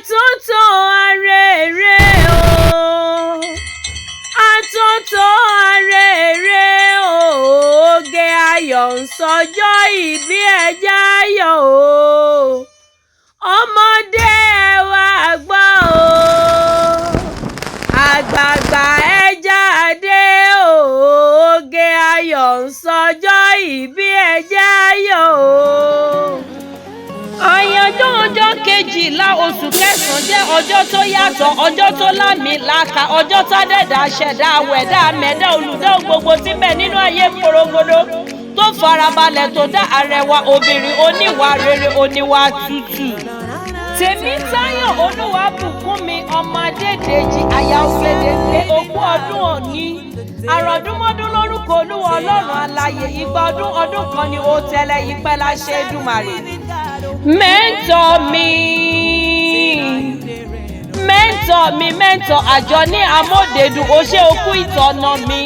Àtótó arére o, àtótó arére o, oge ayọ̀ ń sọjọ́ ìbí ẹja ayọ̀ o, ọmọdé ẹ wá gbọ́ o, àgbààgbà ẹ jáde o, oge ayọ̀ ń sọjọ́ ìbí ẹja ayọ̀ o. Àyájọ́ ọjọ́ kejìlá oṣù kẹsàn-án jẹ́ ọjọ́ tó yàtọ̀, ọjọ́ tó lámìlaka, ọjọ́ tádẹ́dà ṣẹ̀dá àwẹ̀dá mẹ́dá olùdá gbogbo tí ń bẹ nínú ayé porogodo tó farabalẹ̀ tó dá arẹwà obìnrin oníwà rere oníwà tútù. Tèmítáyọ̀ Olúwabùkúnmi ọmọ Adédèjì àyà Ògèdèngbé ogún ọdún òní. Àròdúnmọ́dún lórúkọ Olúwa Ọlọ́run alààyè, igba ọdún kan ni ó tẹ́lẹ̀ ìpẹ́ láṣẹ Èdùmàrè. Mẹ́ńtọ̀ Àjọni Amodedun ó ṣe okú ìtọ́nà mi.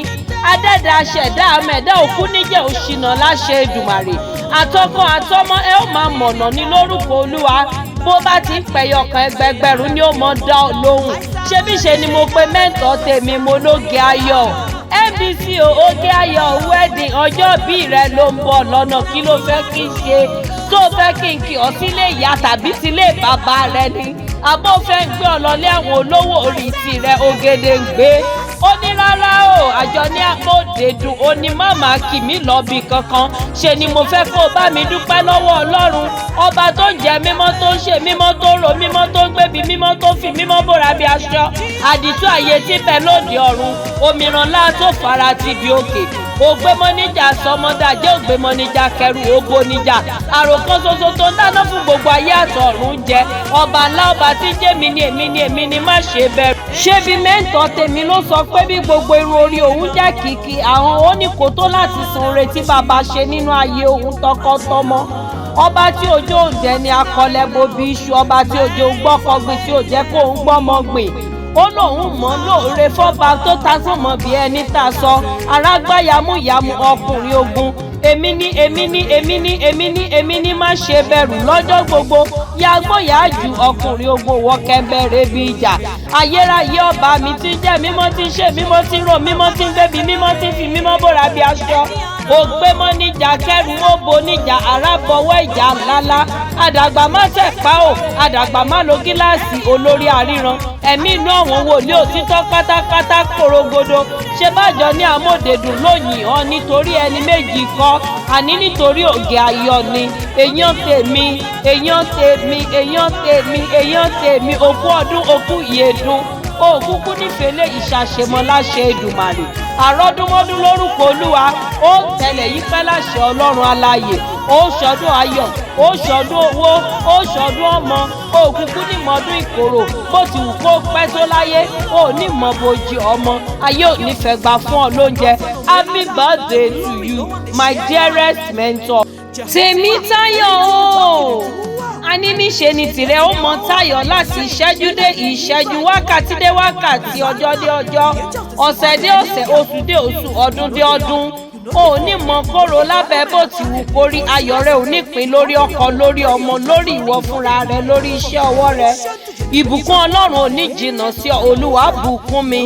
Adẹ́dà ṣẹ̀dá mẹ́dá òkú níjẹ̀ òṣìnà láṣẹ Èdùmàrè. Àtọkọ àtọmọ ẹ ó máa mọ̀nà ní lórúkọ Olúwa. Bó bá ti ń pẹ̀yọkàn ẹgbẹgbẹ̀rún ni ó mọ dá ọ lóhùn. Ṣébíṣe ni mo pe mẹ́ńtọ̀ tèmi mo lóge ayọ̀. MBC Oge Ayọ̀ wedding ọjọ́ bí rẹ ló ń bọ̀ lọ́nà, kí ló fẹ́ kí n ṣe? Tó fẹ́ kí n kí ọ sílé ìyá tàbí sílé bàbá rẹ ni? Àbó fẹ́ gbé ọ lọlé àwọn olówó orí tirẹ̀ Ògèdèngbé? Ó ní rárá o, Àjọni Amodedun ó ní màmá kì mí lọ́bì kankan. Ṣe ni mo fẹ́ kó bá mi dúpẹ́ lọ́wọ́ Ọlọ́run ọba tó ń jẹ mímọ́, tó ń ṣe mímọ́, tó ń ro mímọ́, tó ń gbébi mímọ́, tó fi mímọ́ bóra bí aṣọ. Àdìtú àyè tí bẹ lóde ọ̀run, òmìrán ńlá tó fara ti bí òkè. Ògbémọ́níjà sọmọdà jẹ́ ògbémọ́níjà kẹrù ògbóníjà. Àròkàn ṣoṣo tó ń dáná fún gbogbo ayé àtọ̀run jẹ. Ọba ńlá ọba tí jẹ́ èmi ni má ṣe bẹ̀rù. Ṣé bí mẹ́ńtọ̀ tèmi ló sọ pé bí gbogbo irun orí òun jẹ́ kìkì àwọn ó ní kó tó láti san oore tí bàbá ṣe nínú ayé òun tọkọtọmọ. Ọba tí òjò òǹdẹ ni akọlẹ́bo bí iṣu, ọba tí òjò gbọ́kọ̀gbìn tí ò jẹ́ kó ń gbọ́mọ gbìn. Ó lóun mọ̀ lóore fọ́ba tó ta sánmọ̀ bí ẹni ta sọ, arágbá yamuyamu ọkùnrin ogun. Èmi ní má ṣe bẹ̀rù lọ́jọ́ gbogbo, yàgbóyà ju ọkùnrin ogun wọ kẹ́ńbẹ̀rẹ̀ bí ìjà. Ayérayé ọba mi ti jẹ́ mímọ́, ti ṣe mímọ́, ti rò mímọ́, ti gbébi mímọ́, ti fi mímọ́ bóra bí aṣọ. Ògbémọ́níjà kẹrù òbò níjà àràbọ̀wọ́ ìjà ńláńlá. Àdàgbà má tẹ̀pá o, àdàgbà má lo gíláàsì olórí àríran. Ẹ̀mí inú àwọn wòlíì òtítọ́ pátápátá korogodo. Ṣé b'Àjọni Amodedun lóyìn ọ́ nítorí ẹni méjì kọ́, àní nítorí Oge Ayọ̀ ni. Èèyàn tèmi òkú ọdún òkú ìyèdún. Òkúkú nífẹ̀lẹ́ ìṣàṣemọ́ láṣẹ Èdùmàrè. Àròdúnmọ́dún lórúkọ Olúwa ó tẹ̀lé yí pẹ́ láṣẹ Ọlọ́run alààyè. Ó ṣọdún ayọ̀, ó ṣọdún owó, ó ṣọdún ọmọ. Òkúkú ní mọ́dún ìkorò, bó ti wù kó pẹ́ tó láyé. Ó ní mọ̀ bójì ọmọ, ayé ò ní fẹ́ gbà fún ọ lóúnjẹ. Happy birthday to you, my dearest mentor. Tèmítáyọ̀ o, àní níṣe ni tìrẹ ó mọ táyọ̀ láti ìṣẹ́jú dé ìṣẹ́jú, wákàtí dé wákàtí, ọjọ́ dé ọjọ́, ọ̀sẹ̀ dé ọ̀sẹ̀, oṣù dé oṣù, ọdún dé ọdún. O ní mọ kóró lábẹ́ bó ti wù kórí, ayọ̀ rẹ ò ní pín lórí ọkọ, lórí ọmọ, lórí ìwọ fúnra rẹ, lórí iṣẹ́ ọwọ́ rẹ. Ìbùkún Ọlọ́run ò ní jìnnà sí ọ, Olúwa bùkún mi.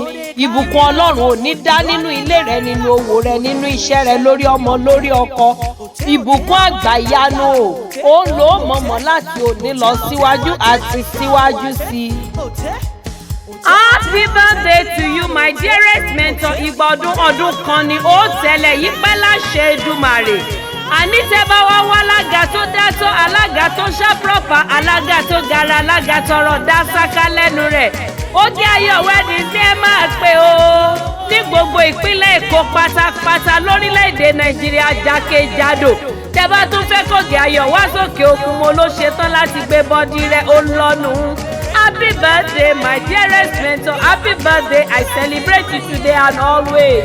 Ìbùkún Ọlọ́run ò ní dá nínú ilé rẹ, nínú òwò rẹ, nínú iṣẹ́ rẹ, lórí ọmọ, lórí ọkọ. Ìbùkún àgbàyanu ó ń lò ó mọ̀mọ́ láti òní lọ síwájú àti síwájú sí i. Happy birthday to you, my dearest mentor. Igba ọdún kan ni ó tẹ̀lé yí pẹ́ láṣẹ Èdùmàrè. Àní tẹ́ bá wá wá alága tó dátọ́, alága tó ṣàpọ̀pà, alága tó gara, alága tọrọ dá sáká lẹ́nu rẹ̀. Oge Ayọ̀ wedding ní ẹ máa pè o. Ní gbogbo ìpínlẹ̀ Èkó pátápátá lórílẹ̀‐èdè Nàìjíríà jákèjádò. Tẹ́ bá tún fẹ́ k'Oge Ayọ̀ wá sókè òkun, mo ló ṣetán láti gbé bọ́dí rẹ̀ ó lọ́nu. Happy birthday, my dearest mentor. Happy birthday. I celebrate you today and always.